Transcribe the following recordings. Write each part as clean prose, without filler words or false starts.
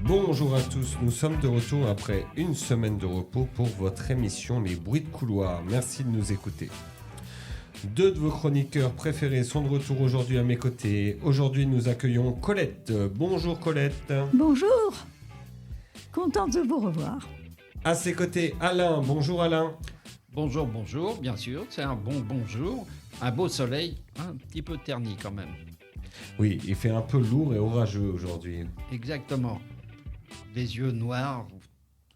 Bonjour à tous, nous sommes de retour après une semaine de repos pour votre émission Les Bruits de Couloir. Merci de nous écouter. Deux de vos chroniqueurs préférés sont de retour aujourd'hui à mes côtés. Aujourd'hui, nous accueillons Colette. Bonjour Colette. Bonjour, contente de vous revoir. À ses côtés, Alain. Bonjour Alain. Bonjour, bonjour, bien sûr, c'est un bon bonjour. Un beau soleil, un petit peu terni quand même. Oui, il fait un peu lourd et orageux aujourd'hui. Exactement. Les yeux noirs,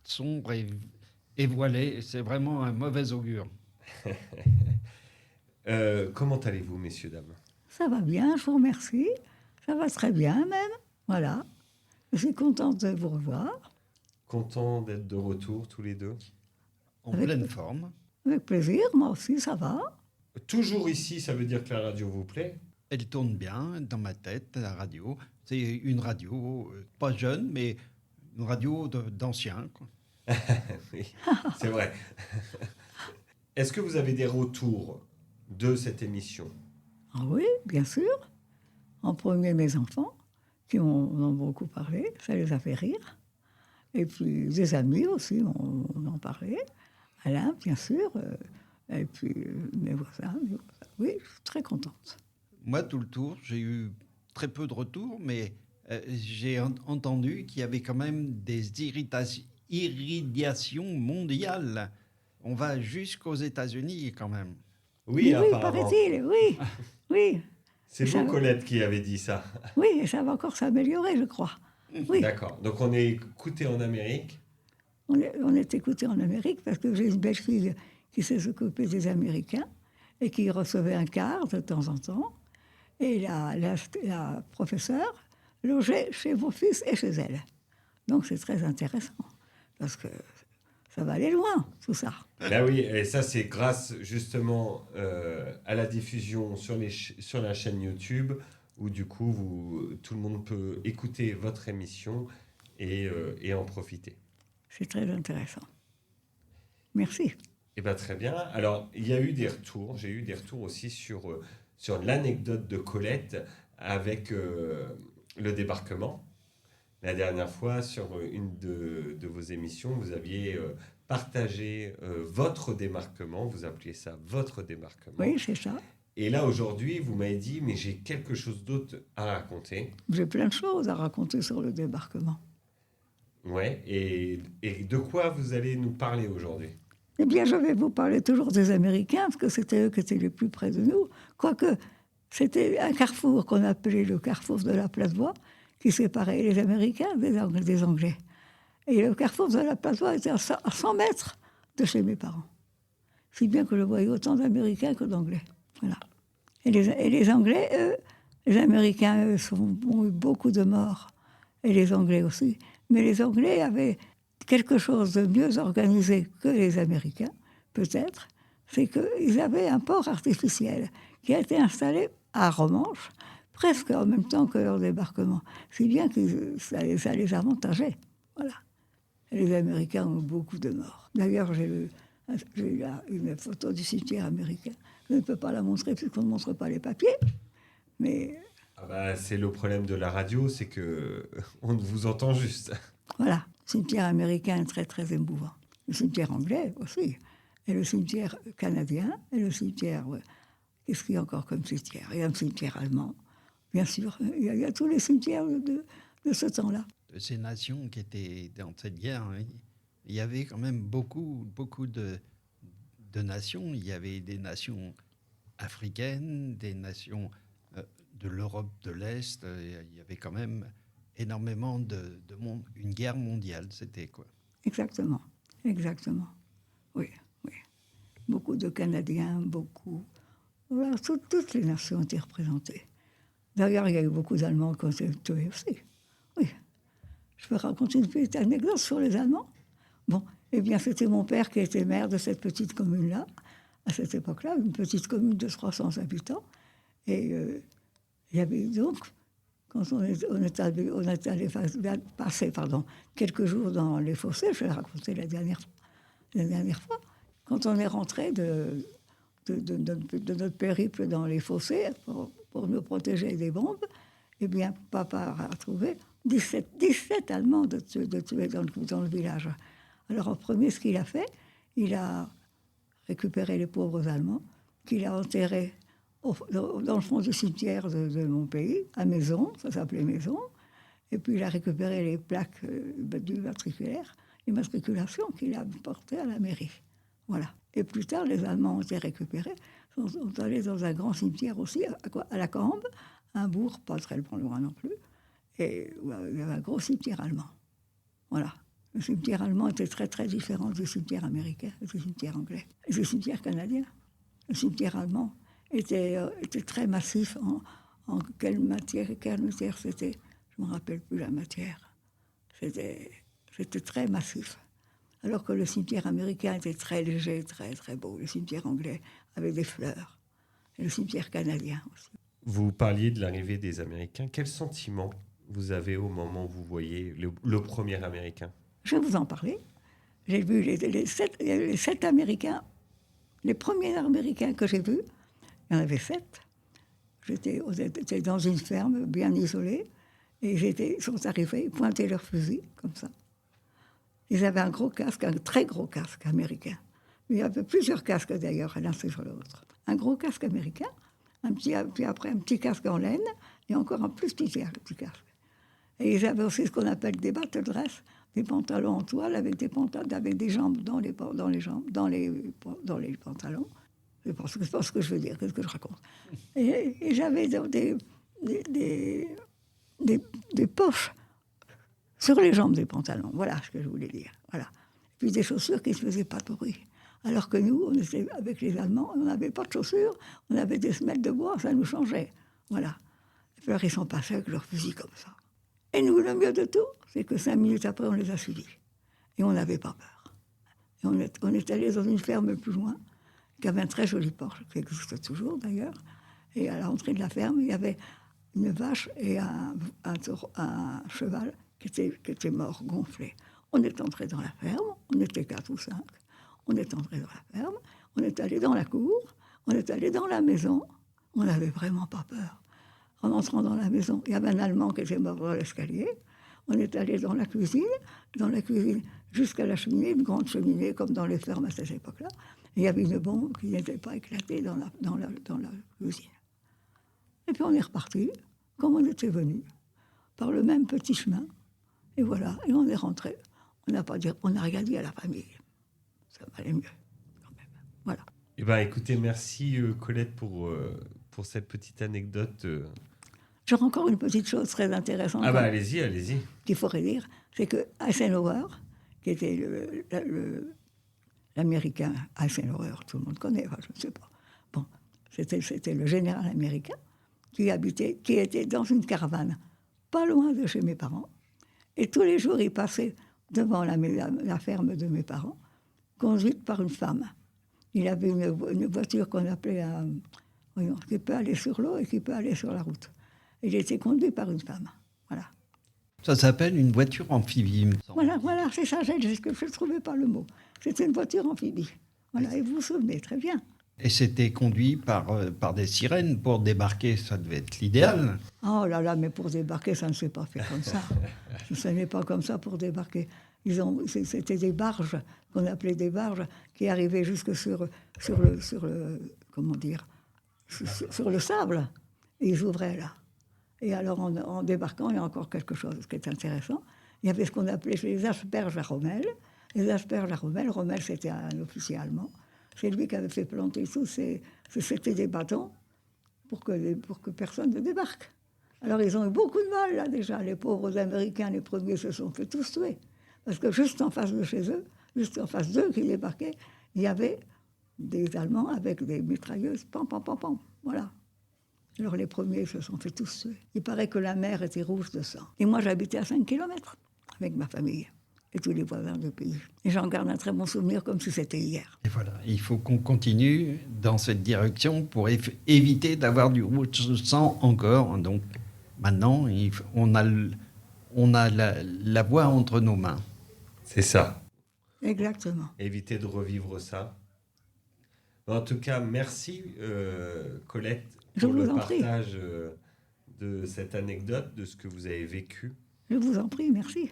sombres et voilés, c'est vraiment un mauvais augure. Comment allez-vous, messieurs, dames ? Ça va bien, je vous remercie. Ça va très bien même, voilà. Je suis contente de vous revoir, Content d'être de retour tous les deux. En Avec- pleine forme. avec plaisir, moi aussi ça va. Toujours ici, ça veut dire que la radio vous plaît ? Elle tourne bien dans ma tête, la radio. C'est une radio, pas jeune, mais une radio d'anciens, quoi. Oui, c'est vrai. Est-ce que vous avez des retours de cette émission ? Ah oui, bien sûr. En premier, mes enfants, qui m'en ont beaucoup parlé, ça les a fait rire. Et puis des amis aussi on en parlait. Alain, bien sûr. Et puis mes voisins. Oui, je suis très contente. Moi, tout le tour, j'ai eu très peu de retours, mais j'ai entendu qu'il y avait quand même des irradiations mondiales. On va jusqu'aux États-Unis quand même. Oui, Mais oui, apparemment. paraît-il, oui. Oui, C'est Ça vous, va. Colette, qui avez dit ça. oui, et ça va encore s'améliorer, je crois. Oui, D'accord. Donc, on est écouté en Amérique. on est écouté en Amérique parce que j'ai une belle fille qui s'est occupée des Américains et qui recevait un quart de temps en temps. Et la professeure logeait chez vos fils et chez elle. Donc c'est très intéressant parce que ça va aller loin, tout ça. Là, oui, et ça, c'est grâce justement à la diffusion sur la chaîne YouTube où, du coup, tout le monde peut écouter votre émission et en profiter. C'est très intéressant. Merci. Eh bien, très bien. Alors, il y a eu des retours. J'ai eu des retours aussi sur l'anecdote de Colette avec le débarquement. La dernière fois, sur une de vos émissions, vous aviez partagé votre débarquement. Vous appeliez ça votre débarquement. Oui, c'est ça. Et là, aujourd'hui, vous m'avez dit, mais j'ai quelque chose d'autre à raconter. J'ai plein de choses à raconter sur le débarquement. Ouais. Et de quoi vous allez nous parler aujourd'hui ? Eh bien, je vais vous parler toujours des Américains, parce que c'était eux qui étaient les plus près de nous. Quoique, c'était un carrefour qu'on appelait le carrefour de la Place-Bois, qui séparait les Américains des Anglais. Et le carrefour de la Place-Bois était à 100 mètres de chez mes parents. Si bien que je voyais autant d'Américains que d'Anglais. Voilà. Et les Anglais, eux, les Américains, eux, ont eu beaucoup de morts. Et les Anglais aussi. Mais les Anglais avaient quelque chose de mieux organisé que les Américains, peut-être, c'est qu'ils avaient un port artificiel qui a été installé à Romanche, presque en même temps que leur débarquement. Si bien que ça les avantageait. Voilà. Et les Américains ont beaucoup de morts. D'ailleurs, j'ai eu là une photo du cimetière américain. Je ne peux pas la montrer puisqu'on ne montre pas les papiers, mais Ah bah, c'est le problème de la radio, c'est que on vous entend juste. voilà. Le cimetière américain est très, très émouvant. Le cimetière anglais aussi. Et le cimetière canadien. Et le cimetière... Qu'est-ce qu'il y a encore comme cimetière ? Il y a un cimetière allemand. Bien sûr, il y a tous les cimetières de ce temps-là. De ces nations qui étaient dans cette guerre, hein, il y avait quand même beaucoup de nations. Il y avait des nations africaines, des nations de l'Europe de l'Est. Il y avait quand même énormément de monde. Une guerre mondiale, c'était quoi. Exactement. Exactement. Oui, oui. Beaucoup de Canadiens, beaucoup... Voilà, toutes les nations étaient représentées. D'ailleurs, il y a eu beaucoup d'Allemands qui ont été tués aussi. Oui. Je peux raconter une petite anecdote sur les Allemands. Bon, eh bien, c'était mon père qui était maire de cette petite commune-là, à cette époque-là, une petite commune de 300 habitants. Et il y avait donc, quand on est allé passer quelques jours dans les fossés, je l'ai raconté la dernière fois, quand on est rentré de notre périple dans les fossés pour nous protéger des bombes, eh bien, papa a trouvé 17 Allemands de tuer dans le village. Alors, en premier, ce qu'il a fait, il a récupéré les pauvres Allemands, qu'il a enterrés dans le fond du cimetière de mon pays, à Maison, ça s'appelait Maison. Et puis, il a récupéré les plaques du matriculaire, les matriculations qu'il a portées à la mairie. Voilà. Et plus tard, les Allemands ont été récupérés, sont allés dans un grand cimetière aussi, à la Cambe, un bourg pas très loin non plus, et il y avait un gros cimetière allemand. Voilà. Le cimetière allemand était très, très différent du cimetière américain, du cimetière anglais, et du cimetière canadien. Le cimetière allemand était très massif. En quelle matière c'était? Je ne me rappelle plus la matière. C'était très massif. Alors que le cimetière américain était très léger, très, très beau. Le cimetière anglais avait des fleurs. Et le cimetière canadien aussi. Vous parliez de l'arrivée des Américains. Quel sentiment vous avez au moment où vous voyez le premier Américain? Je vais vous en parler. J'ai vu les 7 Américains, les premiers Américains que j'ai vus, il y en avait 7. J'étais dans une ferme bien isolée, et ils sont arrivés, ils pointaient leurs fusils, comme ça. Ils avaient un gros casque, un très gros casque américain. Il y avait plusieurs casques d'ailleurs, l'un sur l'autre. Un gros casque américain, puis après un petit casque en laine, et encore un plus petit casque. Et ils avaient aussi ce qu'on appelle des battle dress, des pantalons en toile avec des jambes dans les pantalons. Je pense ce que je veux dire, qu'est-ce que je raconte. Et j'avais des poches sur les jambes des pantalons. Voilà ce que je voulais dire. Voilà. Puis des chaussures qui ne faisaient pas de bruit. Alors que nous, on était avec les Allemands, on n'avait pas de chaussures, on avait des semelles de bois, ça nous changeait. Voilà. Et puis alors, ils sont passés avec leurs fusils comme ça. Et nous, le mieux de tout, c'est que 5 minutes après, on les a suivis. Et on n'avait pas peur. Et on est allé dans une ferme plus loin, qui avait un très joli porche, qui existe toujours d'ailleurs. Et à l'entrée de la ferme, il y avait une vache et un cheval qui était mort, gonflé. On est entré dans la ferme, on était 4 ou 5. On est entré dans la ferme, on est allé dans la cour, on est allé dans la maison. On n'avait vraiment pas peur. En entrant dans la maison, il y avait un Allemand qui était mort dans l'escalier. On est allé dans la cuisine jusqu'à la cheminée, une grande cheminée comme dans les fermes à cette époque-là. Et il y avait une bombe qui n'était pas éclatée dans la cuisine. Et puis on est reparti, comme on était venu, par le même petit chemin. Et voilà, et on est rentré. On n'a rien dit à la famille. Ça valait mieux, quand même. Voilà. Eh ben, écoutez, merci Colette pour cette petite anecdote. J'aurais encore une petite chose très intéressante. Ah bah allez-y. Qu'il faudrait dire, c'est que Eisenhower, qui était l'Américain Eisenhower, tout le monde connaît, enfin, je ne sais pas. Bon, c'était le général américain qui était dans une caravane, pas loin de chez mes parents. Et tous les jours, il passait devant la ferme de mes parents, conduite par une femme. Il avait une voiture qu'on appelait qui peut aller sur l'eau et qui peut aller sur la route. Il était conduit par une femme. Voilà. Ça s'appelle une voiture amphibie. Voilà, c'est ça, je ne trouvais pas le mot. C'était une voiture amphibie. Voilà, et vous vous souvenez très bien. Et c'était conduit par des sirènes. Pour débarquer, ça devait être l'idéal. Oh là là, mais pour débarquer, ça ne s'est pas fait comme ça. Ce n'est pas comme ça pour débarquer. C'était des barges, qu'on appelait des barges, qui arrivaient jusque sur le comment dire, sur le sable. Et ils ouvraient là. Et alors, en débarquant, il y a encore quelque chose qui est intéressant. Il y avait ce qu'on appelait les asperges à Rommel. Les asperges à Rommel, Rommel, c'était un officier allemand. C'est lui qui avait fait planter tous c'était des bâtons pour que personne ne débarque. Alors, ils ont eu beaucoup de mal, là, déjà. Les pauvres Américains, les premiers, se sont fait tous tuer. Parce que juste en face de chez eux, juste en face d'eux qui débarquaient, il y avait des Allemands avec des mitrailleuses. Pam, pam, pam, pam. Voilà. Alors, les premiers se sont fait tous tuer. Il paraît que la mer était rouge de sang. Et moi, j'habitais à 5 kilomètres avec ma famille et tous les voisins du pays. Et j'en garde un très bon souvenir comme si c'était hier. Et voilà, il faut qu'on continue dans cette direction pour éviter d'avoir du rouge de sang encore. Donc, maintenant, on a la voie entre nos mains. C'est ça. Exactement. Éviter de revivre ça. En tout cas, merci Colette pour le partage de cette anecdote, de ce que vous avez vécu. Je vous en prie, merci.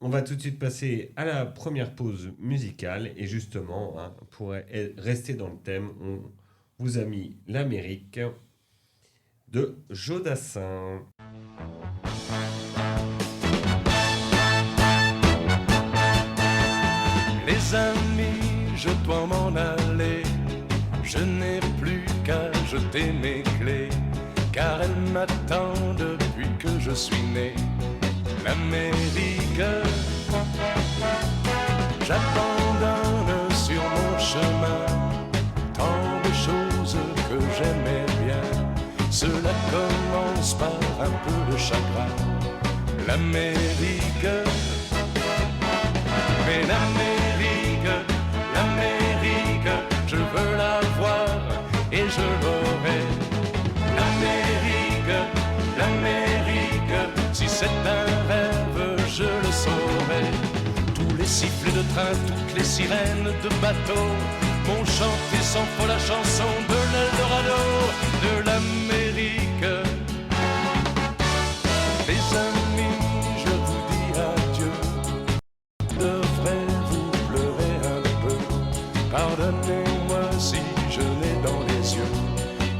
On va tout de suite passer à la première pause musicale. Et justement, pour rester dans le thème, on vous a mis l'Amérique de Jodassin. Les amis, je dois m'en aller. Je n'ai plus qu'à jeter mes clés, car elle m'attend depuis que je suis né. L'Amérique, j'abandonne sur mon chemin tant de choses que j'aimais bien. Cela commence par un peu de chagrin. L'Amérique, mais l'Amérique, je veux la voir et je l'aurai. L'Amérique, si c'est un rêve, je le saurai. Tous les sifflets de train, toutes les sirènes de bateau m'ont chanté sans faux la chanson de l'Eldorado, de l'Amérique. Les amis, je vous dis adieu. Devrez-vous pleurer un peu? Pardonnez-moi si je n'ai dans les yeux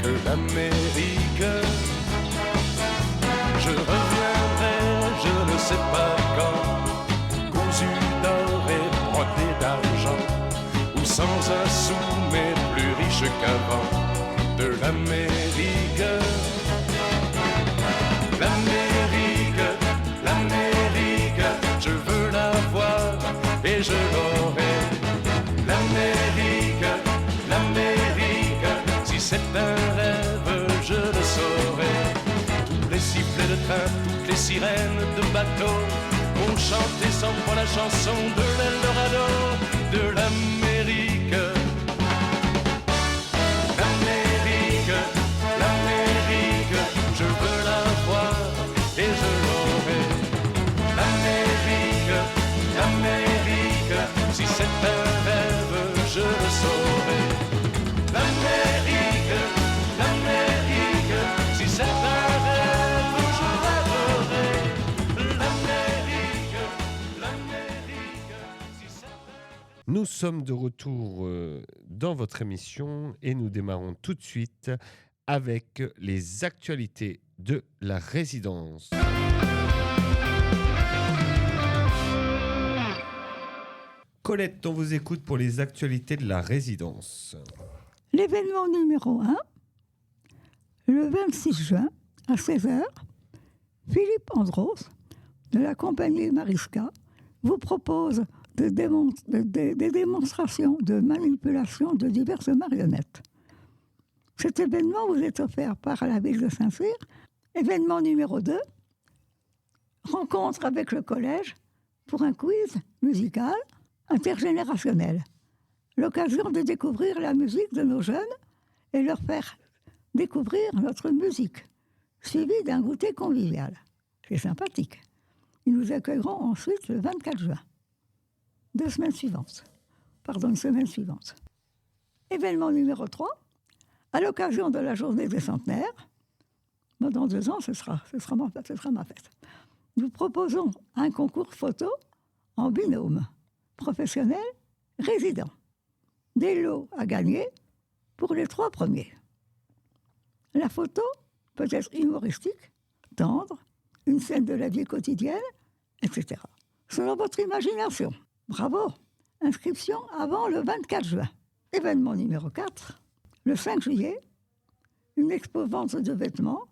que l'Amérique. Je reviendrai, je ne sais pas quand, cousu d'or et brodé d'argent, ou sans un sou mais plus riche qu'avant, de l'Amérique. L'Amérique, je veux la voir et je l'aurai. L'Amérique, si c'est un rêve, je le saurai. Tous les sifflets de train, toutes les sirènes de bateau ont chanté sans moi la chanson de l'Eldorado, de l'Amérique. L'Amérique, je veux la voir et je l'aurai. L'Amérique, si c'est un rêve, je le saurai. L'Amérique, si c'est un rêve, je rêverai. L'Amérique, si c'est un... Nous sommes de retour dans votre émission et nous démarrons tout de suite avec les actualités de la résidence. Colette, on vous écoute pour les actualités de la résidence. L'événement numéro 1, le 26 juin, à 16h, Philippe Andros, de la compagnie Mariska, vous propose des démonstrations de manipulation de diverses marionnettes. Cet événement vous est offert par la ville de Saint-Cyr. Événement numéro 2, rencontre avec le collège pour un quiz musical intergénérationnel. L'occasion de découvrir la musique de nos jeunes et leur faire découvrir notre musique, suivi d'un goûter convivial. C'est sympathique. Ils nous accueilleront ensuite le 24 juin. Une semaine suivante. Événement numéro 3, à l'occasion de la journée des centenaires, dans 2 ans, ce sera ma fête. Nous proposons un concours photo en binôme, professionnel, résident. Des lots à gagner pour les 3 premiers. La photo peut être humoristique, tendre, une scène de la vie quotidienne, etc. Selon votre imagination. Bravo! Inscription avant le 24 juin. Événement numéro 4. Le 5 juillet, une expo-vente de vêtements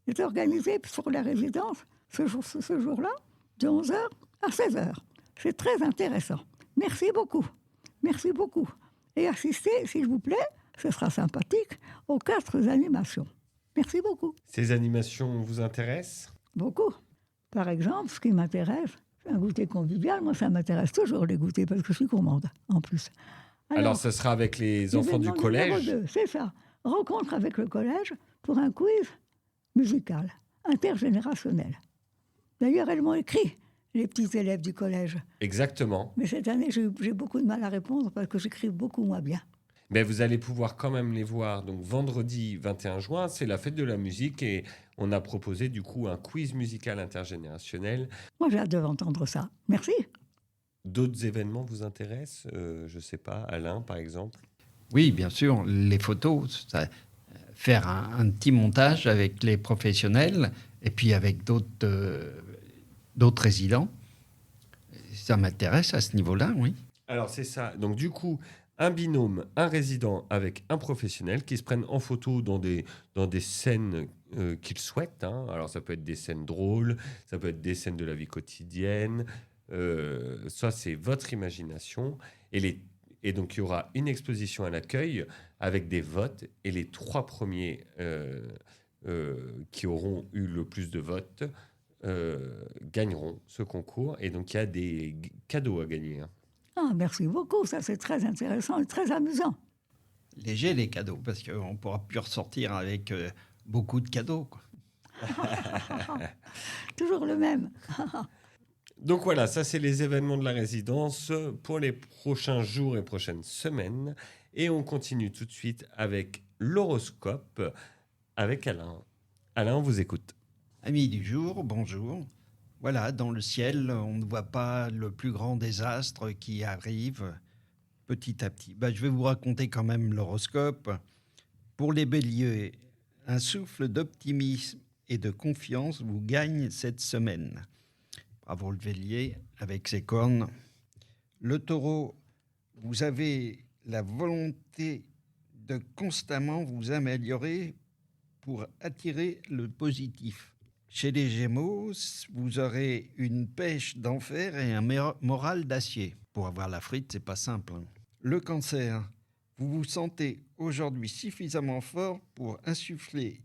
est organisée sur la résidence ce jour-là, de 11h à 16h. C'est très intéressant. Merci beaucoup. Et assistez, s'il vous plaît, ce sera sympathique, aux 4 animations. Merci beaucoup. Ces animations vous intéressent ? Beaucoup. Par exemple, ce qui m'intéresse, c'est un goûter convivial. Moi, ça m'intéresse toujours, les goûters, parce que je suis gourmande, en plus. Alors, ce sera avec les enfants du collège. 2, c'est ça. Rencontre avec le collège pour un quiz musical, intergénérationnel. D'ailleurs, elles m'ont écrit, les petits élèves du collège. Exactement. Mais cette année, j'ai eu beaucoup de mal à répondre parce que j'écris beaucoup moins bien. Ben, vous allez pouvoir quand même les voir. Donc vendredi 21 juin, c'est la fête de la musique et on a proposé du coup un quiz musical intergénérationnel. Moi, j'ai hâte d'entendre ça. Merci. D'autres événements vous intéressent je ne sais pas, Alain par exemple? Oui, bien sûr, les photos, faire un petit montage avec les professionnels et puis avec d'autres résidents. Ça m'intéresse à ce niveau-là, oui. Alors c'est ça. Donc du coup, un binôme, un résident avec un professionnel qui se prennent en photo dans des scènes qu'ils souhaitent. Hein. Alors ça peut être des scènes drôles, ça peut être des scènes de la vie quotidienne. Ça, c'est votre imagination. Et donc il y aura une exposition à l'accueil avec des votes. Et les 3 premiers qui auront eu le plus de votes gagneront ce concours. Et donc il y a des cadeaux à gagner. Hein. Ah, merci beaucoup, ça c'est très intéressant et très amusant. Léger les cadeaux, parce qu'on ne pourra plus ressortir avec beaucoup de cadeaux, quoi. Toujours le même. Donc voilà, ça c'est les événements de la résidence pour les prochains jours et prochaines semaines. Et on continue tout de suite avec l'horoscope avec Alain. Alain, on vous écoute. Amis du jour, bonjour. Voilà, dans le ciel, on ne voit pas le plus grand désastre qui arrive petit à petit. Je vais vous raconter quand même l'horoscope. Pour les béliers, un souffle d'optimisme et de confiance vous gagne cette semaine. Bravo le bélier avec ses cornes. Le taureau, vous avez la volonté de constamment vous améliorer pour attirer le positif. Chez les Gémeaux, vous aurez une pêche d'enfer et un moral d'acier. Pour avoir la frite, c'est pas simple. Hein. Le Cancer, vous vous sentez aujourd'hui suffisamment fort pour insuffler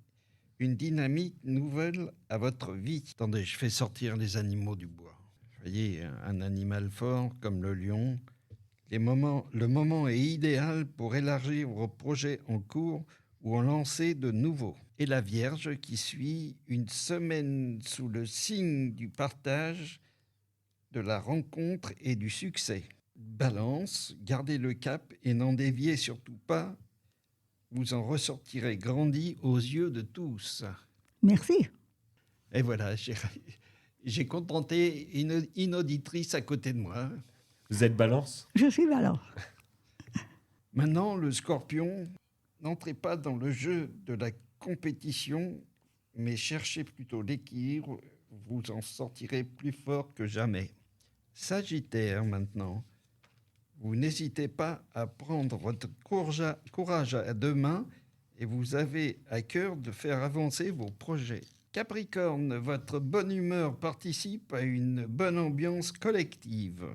une dynamique nouvelle à votre vie. Attendez, je fais sortir les animaux du bois. Vous voyez, un animal fort comme le lion. Le moment est idéal pour élargir vos projets en cours ou en lancer de nouveaux. Et la Vierge qui suit une semaine sous le signe du partage, de la rencontre et du succès. Balance, gardez le cap et n'en déviez surtout pas. Vous en ressortirez grandi aux yeux de tous. Merci. Et voilà, j'ai contenté une auditrice à côté de moi. Vous êtes Balance? Je suis Balance. Maintenant, le Scorpion, n'entrez pas dans le jeu de la compétition, mais cherchez plutôt l'équilibre, vous en sortirez plus fort que jamais. Sagittaire, maintenant, vous n'hésitez pas à prendre votre courage à deux mains et vous avez à cœur de faire avancer vos projets. Capricorne, votre bonne humeur participe à une bonne ambiance collective.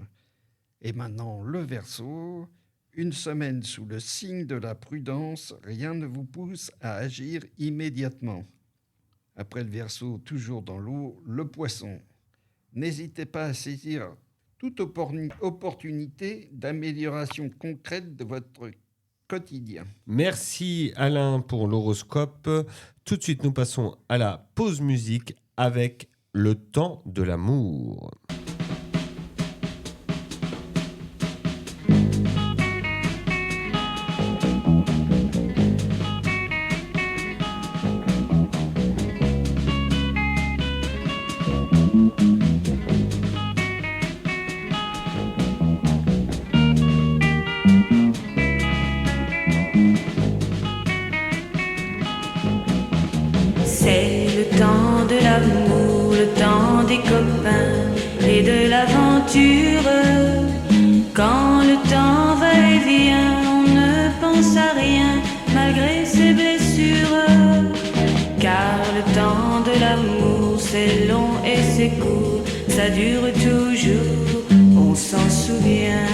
Et maintenant, le Verseau, une semaine sous le signe de la prudence, rien ne vous pousse à agir immédiatement. Après le Verseau, toujours dans l'eau, le Poisson. N'hésitez pas à saisir toute opportunité d'amélioration concrète de votre quotidien. Merci Alain pour l'horoscope. Tout de suite, nous passons à la pause musique avec Le temps de l'amour. C'est le temps de l'amour, le temps des copains et de l'aventure. Quand le temps va et vient, on ne pense à rien malgré ses blessures. Car le temps de l'amour, c'est long et c'est court, ça dure toujours, on s'en souvient.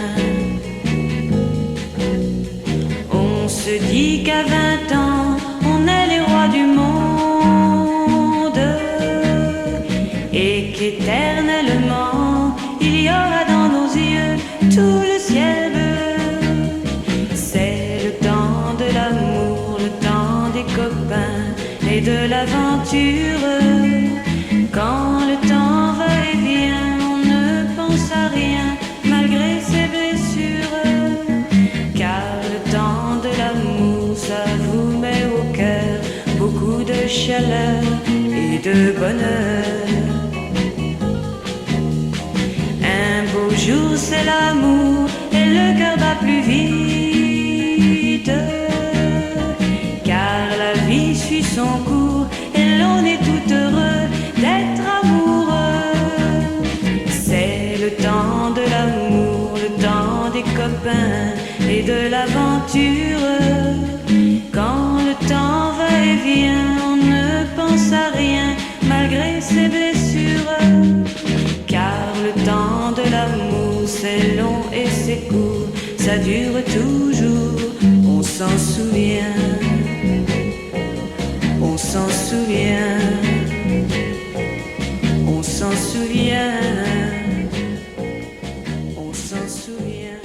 On se dit qu'à 20 ans, on est les rois du monde et qu'éternellement, il y aura dans nos yeux tout le ciel bleu. C'est le temps de l'amour, le temps des copains et de l'aventure. Quand le temps va et vient, on ne pense à rien malgré ses blessures. Car le temps de chaleur et de bonheur. Un beau jour c'est l'amour et le cœur bat plus vite, car la vie suit son cours et l'on est tout heureux d'être amoureux. C'est le temps de l'amour, le temps des copains et de l'aventure. Quand le temps va et vient, on ne pense à rien malgré ses blessures. Car le temps de l'amour c'est long et c'est court, ça dure toujours, on s'en souvient. On s'en souvient, on s'en souvient, on s'en souvient,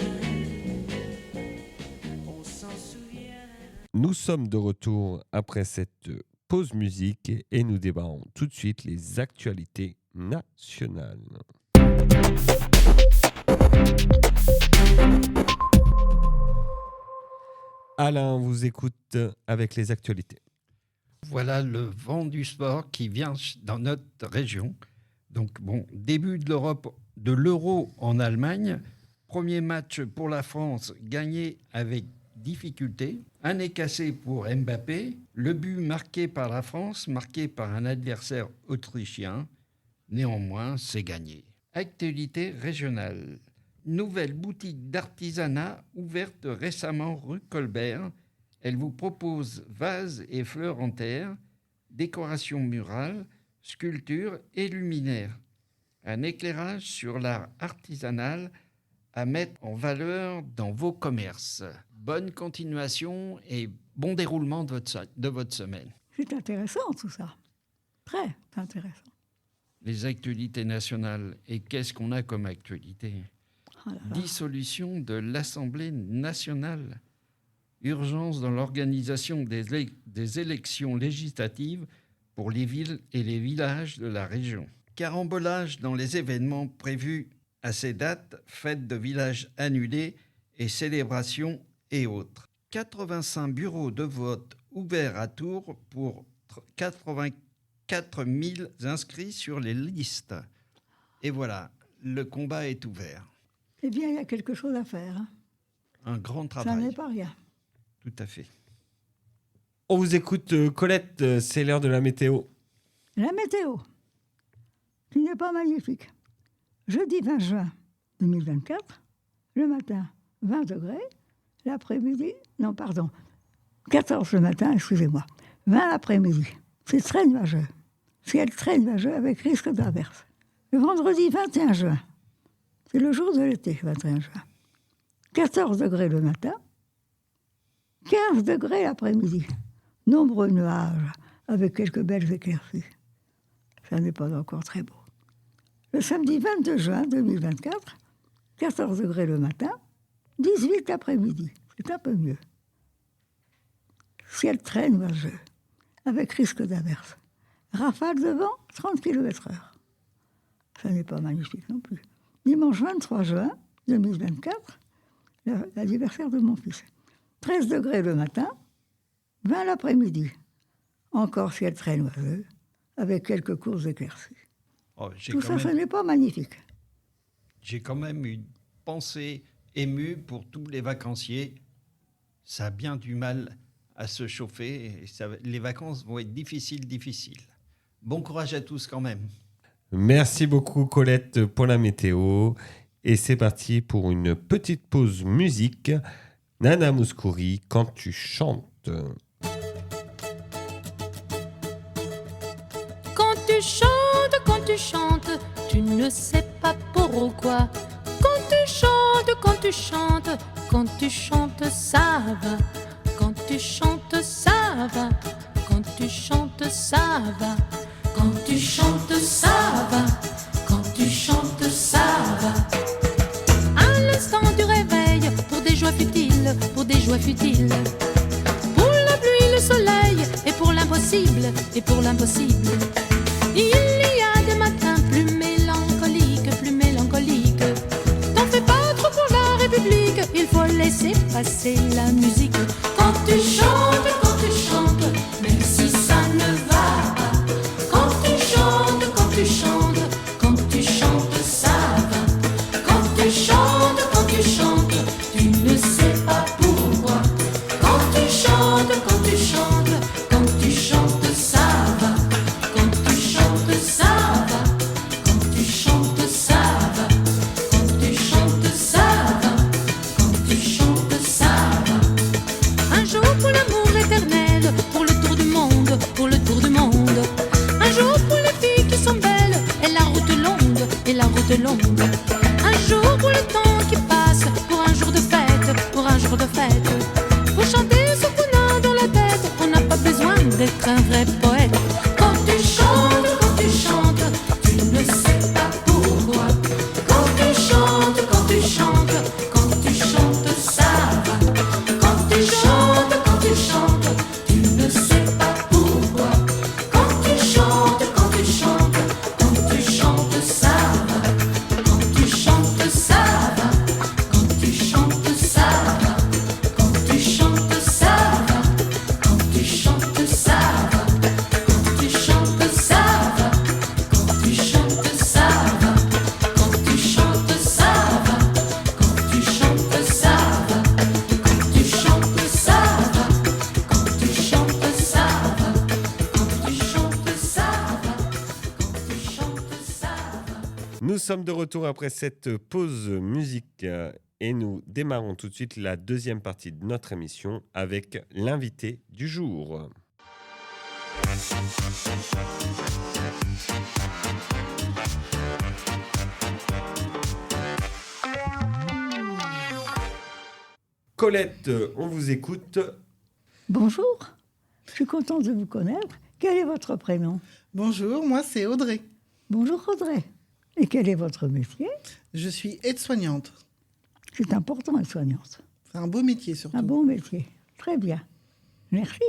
on s'en souvient. Nous sommes de retour après cette pause musique et nous débarrons tout de suite les actualités nationales. Alain, on vous écoute avec les actualités. Voilà le vent du sport qui vient dans notre région. Donc bon, début de l'Euro en Allemagne. Premier match pour la France gagné avec difficulté. Un nez cassé pour Mbappé. Le but marqué par la France, marqué par un adversaire autrichien. Néanmoins, c'est gagné. Actualité régionale. Nouvelle boutique d'artisanat ouverte récemment rue Colbert. Elle vous propose vases et fleurs en terre, décorations murales, sculptures et luminaires. Un éclairage sur l'art artisanal à mettre en valeur dans vos commerces. Bonne continuation et bon déroulement de votre semaine. C'est intéressant tout ça. Très intéressant. Les actualités nationales. Et qu'est-ce qu'on a comme actualité ? Oh là là. Dissolution de l'Assemblée nationale. Urgence dans l'organisation des élections législatives pour les villes et les villages de la région. Carambolage dans les événements prévus à ces dates, fêtes de village annulées et célébrations et autres. 85 bureaux de vote ouverts à Tours pour 84 000 inscrits sur les listes. Et voilà, le combat est ouvert. Eh bien, il y a quelque chose à faire. Hein. Un grand Ça travail. n'est pas rien. Tout à fait. On vous écoute, Colette, c'est l'heure de la météo. La météo, qui n'est pas magnifique. Jeudi 20 juin 2024, le matin, 20 degrés, l'après-midi, 14 le matin, excusez-moi, 20 l'après-midi. C'est très nuageux. Ciel très nuageux avec risque d'averse. Le vendredi 21 juin, c'est le jour de l'été, 21 juin. 14 degrés le matin, 15 degrés l'après-midi. Nombreux nuages avec quelques belles éclaircies. Ça n'est pas encore très beau. Le samedi 22 juin 2024, 14 degrés le matin, 18 l'après-midi. C'est un peu mieux. Ciel très nuageux, avec risque d'averse. Rafale de vent, 30 km/h. Ça n'est pas magnifique non plus. Dimanche 23 juin 2024, l'anniversaire de mon fils. 13 degrés le matin, 20 l'après-midi. Encore ciel très nuageux, avec quelques courts éclaircies. Oh, Tout ça, ce n'est pas magnifique. J'ai quand même une pensée émue pour tous les vacanciers. Ça a bien du mal à se chauffer. Et les vacances vont être difficiles. Bon courage à tous quand même. Merci beaucoup, Colette, pour la météo. Et c'est parti pour une petite pause musique. Nana Mouskouri, quand tu chantes. Quand tu chantes, tu ne sais pas pourquoi. Quand tu chantes, ça va. Quand tu chantes, ça va. Quand tu chantes, ça va. Quand tu chantes, ça va. Quand tu chantes, ça va. À l'instant du réveil, pour des joies futiles, pour des joies futiles. Pour la pluie, le soleil, et pour l'impossible, et pour l'impossible. Il y a des matins plus mélancoliques, plus mélancoliques. T'en fais pas trop pour la République, il faut laisser passer la musique. Quand tu chantes, même si ça ne va d'être un vrai poète. Quand tu chantes, tu ne sais pas pourquoi. Quand tu chantes, ça va. Quand tu chantes, tu ne sais pas pourquoi. Quand tu chantes, ça va. Quand tu chantes, ça va. Quand tu chantes, ça va. Quand tu chantes, ça va. Quand tu chantes, ça va. Quand tu chantes, ça va. Quand tu chantes, ça va. Quand tu chantes, ça va. Quand tu chantes, ça va. Quand tu chantes, ça va. Quand tu chantes, ça va. Quand tu chantes, ça va. Quand tu chantes, ça va. Nous sommes de retour après cette pause musique et nous démarrons tout de suite la deuxième partie de notre émission avec l'invité du jour. Colette, on vous écoute. Bonjour, je suis contente de vous connaître. Quel est votre prénom? Bonjour, moi c'est Audrey. Bonjour Audrey. Et quel est votre métier? Je suis aide-soignante. C'est important, être soignante. C'est un beau métier surtout. Un bon métier. Très bien. Merci.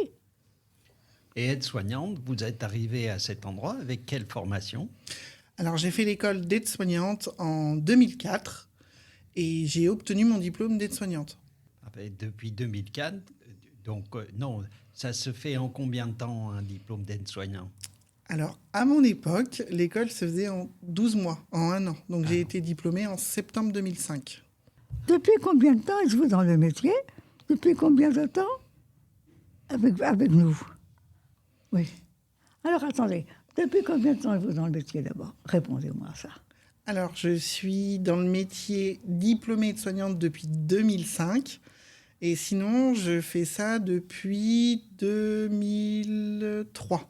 Et aide-soignante, vous êtes arrivée à cet endroit avec quelle formation? Alors j'ai fait l'école d'aide-soignante en 2004 et j'ai obtenu mon diplôme d'aide-soignante. Depuis 2004, donc non, ça se fait en combien de temps un diplôme d'aide-soignant? Alors à mon époque, l'école se faisait en 12 mois, en un an. Donc j'ai été diplômée en septembre 2005. Depuis combien de temps êtes-vous dans le métier? Depuis combien de temps avec nous? Oui. Alors attendez, depuis combien de temps êtes-vous dans le métier d'abord? Répondez-moi à ça. Alors je suis dans le métier diplômée aide-soignante depuis 2005. Et sinon, je fais ça depuis 2003.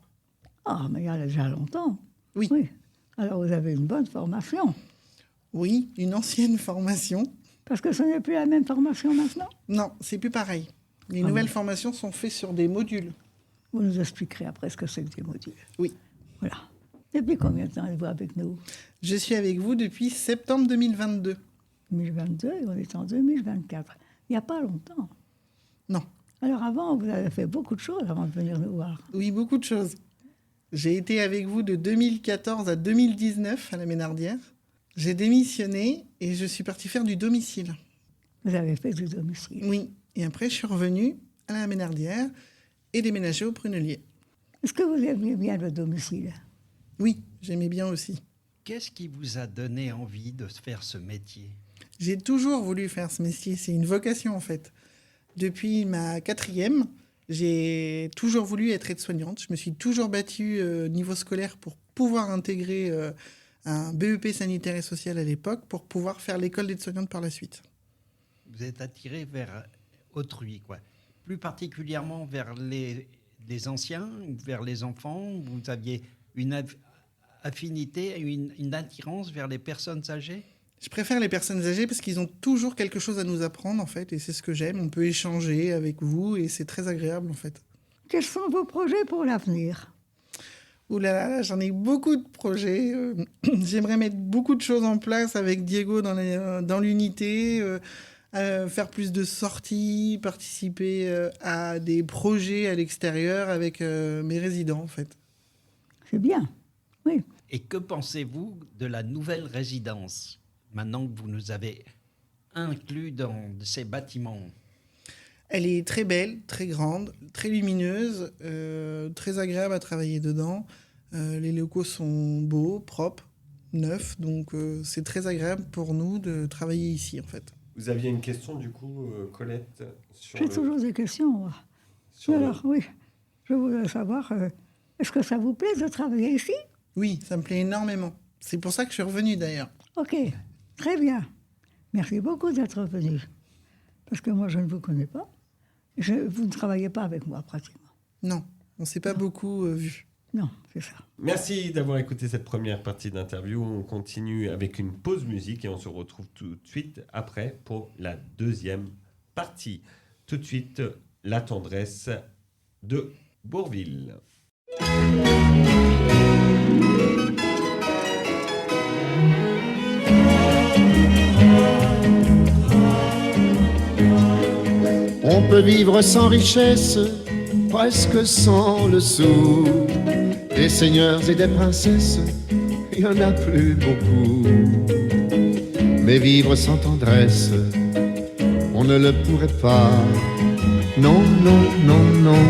Ah, mais il y a déjà longtemps. Oui. Alors vous avez une bonne formation. Oui, une ancienne formation. Parce que ce n'est plus la même formation maintenant. Non, c'est plus pareil. Les nouvelles formations sont faites sur des modules. Vous nous expliquerez après ce que c'est que des modules. Oui. Voilà. Depuis combien de temps êtes-vous avec nous? Je suis avec vous depuis septembre 2022. 2022 et on est en 2024. Il n'y a pas longtemps. Non. Alors avant, vous avez fait beaucoup de choses avant de venir nous voir. Oui, beaucoup de choses. J'ai été avec vous de 2014 à 2019 à la Ménardière. J'ai démissionné et je suis partie faire du domicile. Vous avez fait du domicile. Oui. Et après, je suis revenue à la Ménardière et déménagé au Prunelier. Est-ce que vous aimiez bien le domicile? Oui, j'aimais bien aussi. Qu'est-ce qui vous a donné envie de faire ce métier? J'ai toujours voulu faire ce métier. C'est une vocation, en fait. Depuis ma 4e, j'ai toujours voulu être aide-soignante. Je me suis toujours battue niveau scolaire pour pouvoir intégrer un BEP sanitaire et social à l'époque pour pouvoir faire l'école d'aide-soignante par la suite. Vous êtes attiré vers autrui, quoi. Plus particulièrement vers les anciens ou vers les enfants? Vous aviez une affinité, une attirance vers les personnes âgées? Je préfère les personnes âgées parce qu'ils ont toujours quelque chose à nous apprendre, en fait, et c'est ce que j'aime. On peut échanger avec vous et c'est très agréable, en fait. Quels sont vos projets pour l'avenir? Ouh là là, j'en ai beaucoup de projets. J'aimerais mettre beaucoup de choses en place avec Diego dans l'unité, faire plus de sorties, participer à des projets à l'extérieur avec mes résidents, en fait. C'est bien, oui. Et que pensez-vous de la nouvelle résidence, maintenant que vous nous avez inclus dans ces bâtiments? Elle est très belle, très grande, très lumineuse, très agréable à travailler dedans. Les locaux sont beaux, propres, neufs, donc c'est très agréable pour nous de travailler ici, en fait. Vous aviez une question, du coup, Colette sur J'ai toujours des questions, moi. Alors, oui, je voudrais savoir, est-ce que ça vous plaît de travailler ici? Oui, ça me plaît énormément. C'est pour ça que je suis revenue, d'ailleurs. Ok, très bien. Merci beaucoup d'être venu. Parce que moi, je ne vous connais pas. Vous ne travaillez pas avec moi, pratiquement. Non, on ne s'est pas beaucoup vu. Non, c'est ça. Merci d'avoir écouté cette première partie d'interview. On continue avec une pause musique et on se retrouve tout de suite après pour la deuxième partie. Tout de suite, la tendresse de Bourvil. On peut vivre sans richesse, presque sans le sou. Des seigneurs et des princesses, il n'y en a plus beaucoup. Mais vivre sans tendresse, on ne le pourrait pas. Non, non, non, non,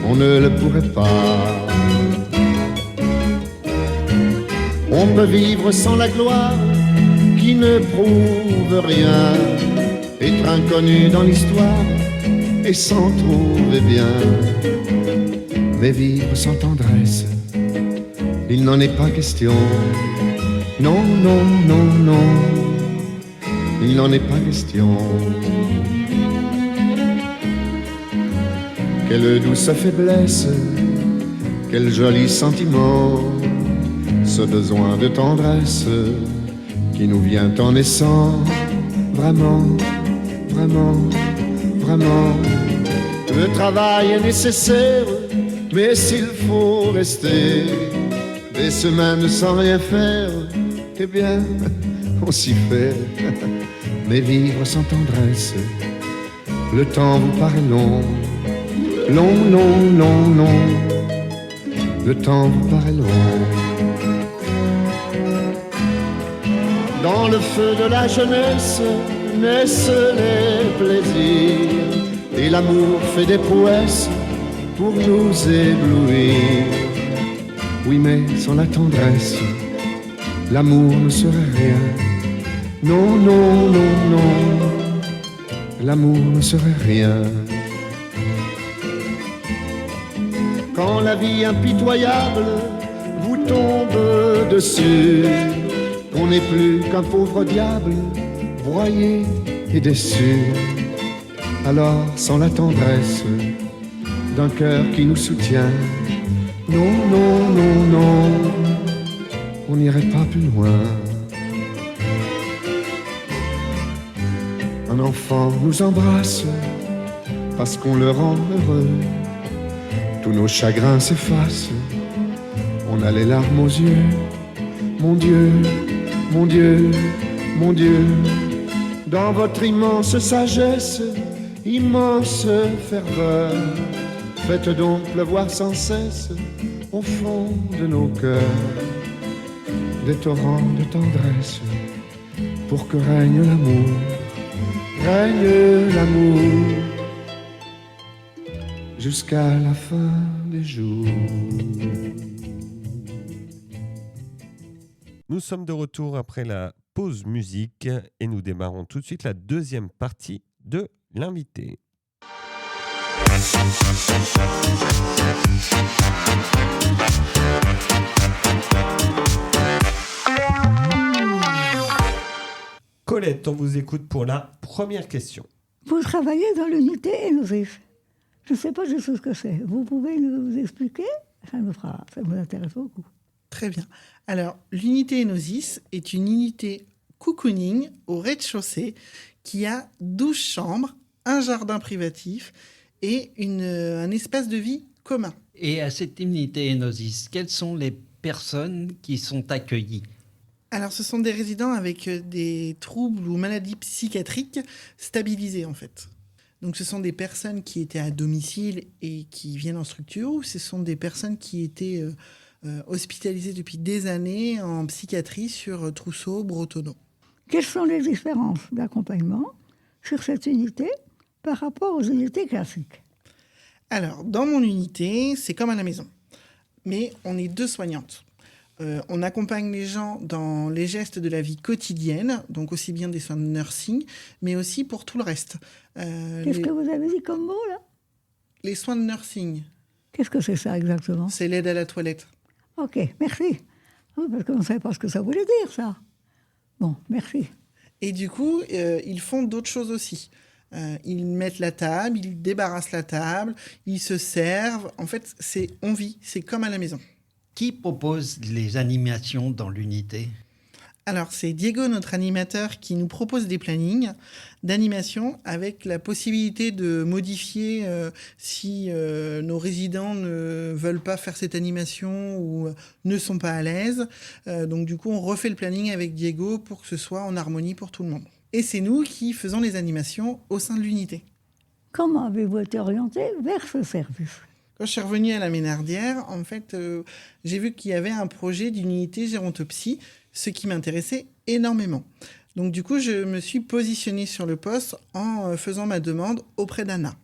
on ne le pourrait pas. On peut vivre sans la gloire qui ne prouve rien, être inconnu dans l'histoire et s'en trouver bien. Mais vivre sans tendresse, il n'en est pas question. Non, non, non, non, il n'en est pas question. Quelle douce faiblesse, quel joli sentiment, ce besoin de tendresse qui nous vient en naissant. Vraiment, vraiment, vraiment, le travail est nécessaire, mais s'il faut rester des semaines sans rien faire, eh bien, on s'y fait. Mais vivre sans tendresse, le temps vous paraît long, long, long, long, long, le temps vous paraît long. Dans le feu de la jeunesse naissent les plaisirs, et l'amour fait des prouesses pour nous éblouir. Oui, mais sans la tendresse, l'amour ne serait rien. Non, non, non, non, l'amour ne serait rien. Quand la vie impitoyable vous tombe dessus, on n'est plus qu'un pauvre diable, broyé et déçu. Alors, sans la tendresse d'un cœur qui nous soutient, non, non, non, non, on n'irait pas plus loin. Un enfant nous embrasse parce qu'on le rend heureux. Tous nos chagrins s'effacent, on a les larmes aux yeux. Mon Dieu, mon Dieu, mon Dieu, dans votre immense sagesse, immense ferveur, faites donc pleuvoir sans cesse au fond de nos cœurs des torrents de tendresse pour que règne l'amour, jusqu'à la fin des jours. Nous sommes de retour après la pause musique et nous démarrons tout de suite la deuxième partie de l'invité. Colette, on vous écoute pour la première question. Vous travaillez dans l'unité Enosis. Je ne sais pas du tout ce que c'est. Vous pouvez nous expliquer ? Ça nous intéresse beaucoup. Très bien. Alors, l'unité Enosis est une unité cocooning au rez-de-chaussée qui a 12 chambres, un jardin privatif et un espace de vie commun. Et à cette unité Enosis, quelles sont les personnes qui sont accueillies ? Alors, ce sont des résidents avec des troubles ou maladies psychiatriques stabilisés, en fait. Donc, ce sont des personnes qui étaient à domicile et qui viennent en structure, ou ce sont des personnes qui étaient hospitalisées depuis des années en psychiatrie sur Trousseau, Bretonneau. Quelles sont les différences d'accompagnement sur cette unité par rapport aux unités classiques ? Alors, dans mon unité, c'est comme à la maison. Mais on est 2 soignantes. On accompagne les gens dans les gestes de la vie quotidienne, donc aussi bien des soins de nursing, mais aussi pour tout le reste. Qu'est-ce que vous avez dit comme mot, là ? Les soins de nursing. Qu'est-ce que c'est ça, exactement ? C'est l'aide à la toilette. Ok, merci. Oui, parce qu'on ne savait pas ce que ça voulait dire, ça. Bon, merci. Et du coup, ils font d'autres choses aussi. Ils mettent la table, ils débarrassent la table, ils se servent. En fait, on vit, c'est comme à la maison. Qui propose les animations dans l'unité ? Alors, c'est Diego, notre animateur, qui nous propose des plannings d'animation avec la possibilité de modifier si nos résidents ne veulent pas faire cette animation ou ne sont pas à l'aise. Donc, du coup, on refait le planning avec Diego pour que ce soit en harmonie pour tout le monde. Et c'est nous qui faisons les animations au sein de l'unité. Comment avez-vous été orienté vers ce service? Quand je suis revenue à la Ménardière, en fait, j'ai vu qu'il y avait un projet d'unité gérontopsie, ce qui m'intéressait énormément. Donc du coup, je me suis positionnée sur le poste en faisant ma demande auprès d'Anna.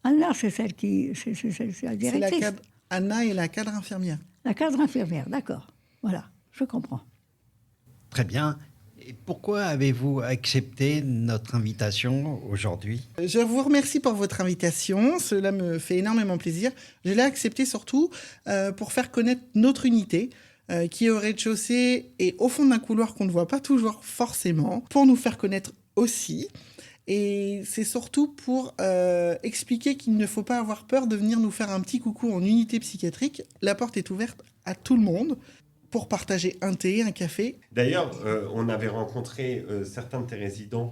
Anna, c'est celle qui... C'est la C'est directrice. Anna est la cadre infirmière. La cadre infirmière, d'accord. Voilà, je comprends. Très bien. Et pourquoi avez-vous accepté notre invitation aujourd'hui? Je vous remercie pour votre invitation, cela me fait énormément plaisir. Je l'ai accepté surtout pour faire connaître notre unité, qui est au rez-de-chaussée et au fond d'un couloir qu'on ne voit pas toujours forcément, pour nous faire connaître aussi. Et c'est surtout pour expliquer qu'il ne faut pas avoir peur de venir nous faire un petit coucou en unité psychiatrique. La porte est ouverte à tout le monde pour partager un thé, un café. D'ailleurs, on avait rencontré certains de tes résidents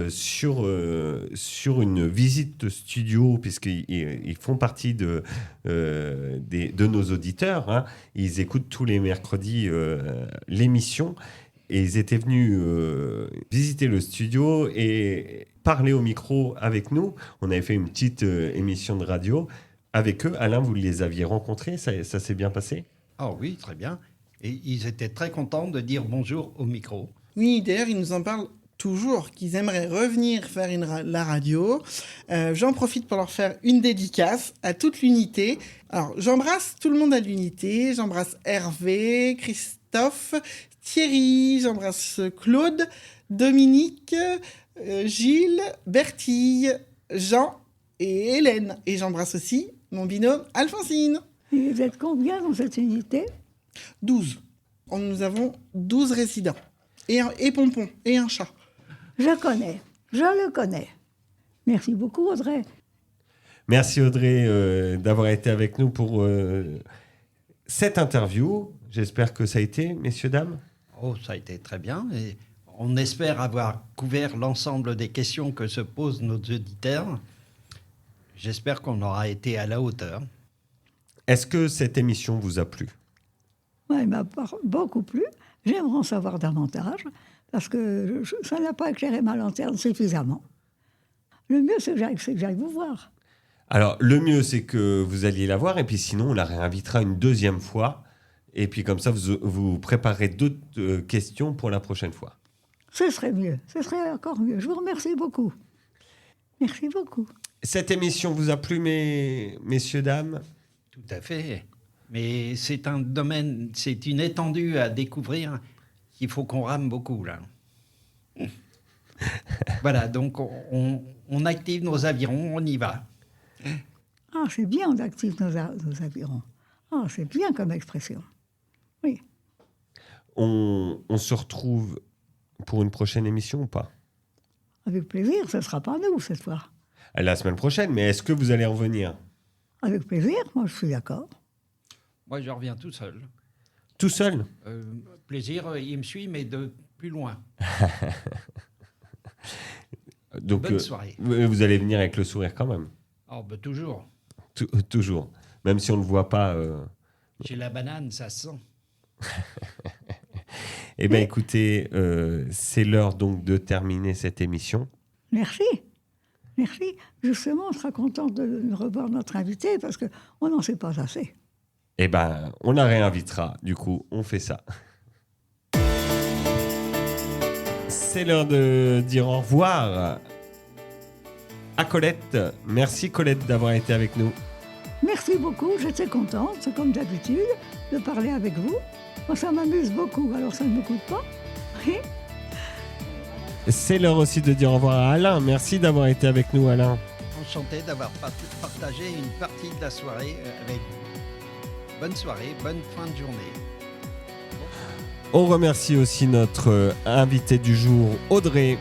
sur une visite studio, puisqu'ils font partie de nos auditeurs. Hein. Ils écoutent tous les mercredis l'émission. Et ils étaient venus visiter le studio et parler au micro avec nous. On avait fait une petite émission de radio avec eux. Alain, vous les aviez rencontrés, ça s'est bien passé? Ah oui, très bien. Et ils étaient très contents de dire bonjour au micro. Oui, d'ailleurs, ils nous en parlent toujours, qu'ils aimeraient revenir faire la radio. J'en profite pour leur faire une dédicace à toute l'unité. Alors, j'embrasse tout le monde à l'unité. J'embrasse Hervé, Christophe, Thierry, j'embrasse Claude, Dominique, Gilles, Bertille, Jean et Hélène. Et j'embrasse aussi mon binôme Alphonsine. Et vous êtes combien dans cette unité? 12. Nous avons 12 résidents. Et Pompon, et un chat. Je le connais. Merci beaucoup, Audrey. Merci Audrey d'avoir été avec nous pour cette interview. J'espère que ça a été, messieurs, dames. Oh, ça a été très bien. Et on espère avoir couvert l'ensemble des questions que se posent nos auditeurs. J'espère qu'on aura été à la hauteur. Est-ce que cette émission vous a plu? Ouais, il m'a beaucoup plu. J'aimerais en savoir davantage, parce que ça n'a pas éclairé ma lanterne suffisamment. Le mieux, c'est que j'aille vous voir. Alors, le mieux, c'est que vous alliez la voir, et puis sinon, on la réinvitera une deuxième fois. Et puis comme ça, vous préparerez d'autres questions pour la prochaine fois. Ce serait mieux, ce serait encore mieux. Je vous remercie beaucoup. Merci beaucoup. Cette émission vous a plu, messieurs, dames? Tout à fait. Mais c'est un domaine, c'est une étendue à découvrir qu'il faut qu'on rame beaucoup, là. Voilà, donc on active nos avirons, on y va. Ah, c'est bien, on active nos avirons. Ah, c'est bien comme expression. Oui. On se retrouve pour une prochaine émission ou pas? Avec plaisir, ce ne sera pas nous cette fois. La semaine prochaine, mais est-ce que vous allez revenir? Avec plaisir, moi je suis d'accord. Moi, je reviens tout seul. Tout seul? Plaisir, il me suit, mais de plus loin. Donc, bonne soirée. Vous allez venir avec le sourire quand même? Oh, ben, toujours. Toujours. Même si on ne le voit pas. Chez la banane, ça se sent. Eh bien, écoutez, c'est l'heure donc de terminer cette émission. Merci. Merci. Justement, on sera content de revoir notre invité parce qu'on n'en sait pas assez. Eh bien, on la réinvitera. Du coup, on fait ça. C'est l'heure de dire au revoir à Colette. Merci Colette d'avoir été avec nous. Merci beaucoup, j'étais contente, c'est comme d'habitude, de parler avec vous. Moi, ça m'amuse beaucoup, alors ça ne me coûte pas. Oui. C'est l'heure aussi de dire au revoir à Alain. Merci d'avoir été avec nous, Alain. Enchanté d'avoir partagé une partie de la soirée avec vous. Bonne soirée, bonne fin de journée. On remercie aussi notre invité du jour, Audrey.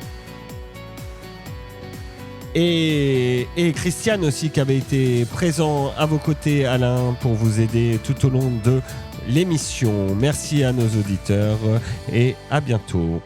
Et Christiane aussi qui avait été présent à vos côtés, Alain, pour vous aider tout au long de l'émission. Merci à nos auditeurs et à bientôt.